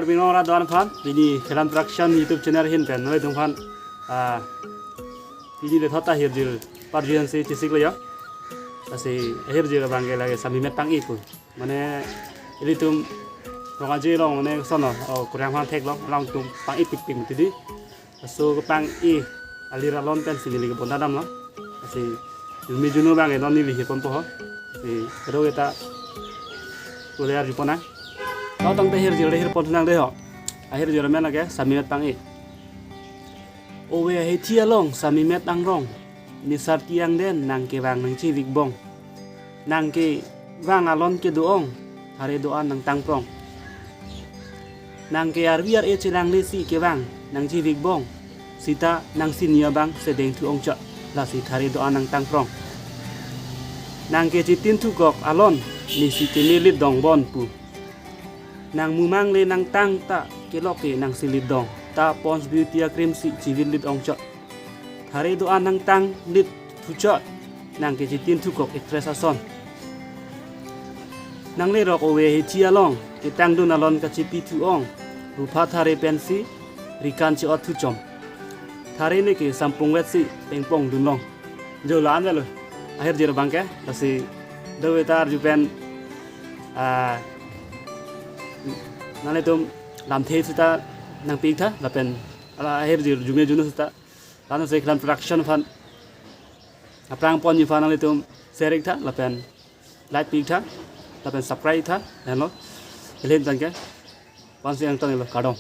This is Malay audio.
binora doan fan bini film production YouTube channel hin pen noi dung fan bini le thota hir jil parjian se chisik le ya ase hir jil bangge lage sami met pang ipu mane ili tum ronga je long mane sono kurang fan thek long tum pang ipik pim tidi so pang i alira lon pen sini ke ponda dam la ase mi junu bangge non ni li kon po ho si ro eta kuliah jupona kau tang tehir jil pon nang deh ho akhir jil men lage sami met pang i owe he tia long sami met ang rong ni sar tiang den nang ke wang nang chi wik bong nang ke wang alon ke doong hare doan nang tang prong nang ke arbiar e chilang le si ke wang nang chi wik bong sita nang sinia bang sedeng tu ong cha la si hare doan nang tang prong nang ke chitin tu gok alon ni si ke lit dong bon pu nang mumang le nang tang ta ke loke nang silit dong ta Pond's Beauty cream si civil lit ong cha hare doan nang tang lit fuchot nang ke chitin tu gok express ason nang le rok owe he chia long ke tang dun alon ka chipi tu ong rupa thare pensi rikan chi ot tu chom thare ne ke sampung wet si pengpong dun long jo lan le akhir jero bangke lasi dewe tar ju pen nale tum lam the sita nang pik tha la pen ala akhir jero jume junu sita lana se klan production fan aprang pon ni fan nale tum serik tha la pen like pik tha la pen subscribe tha hello elen tangke pan se ang tang lo kadong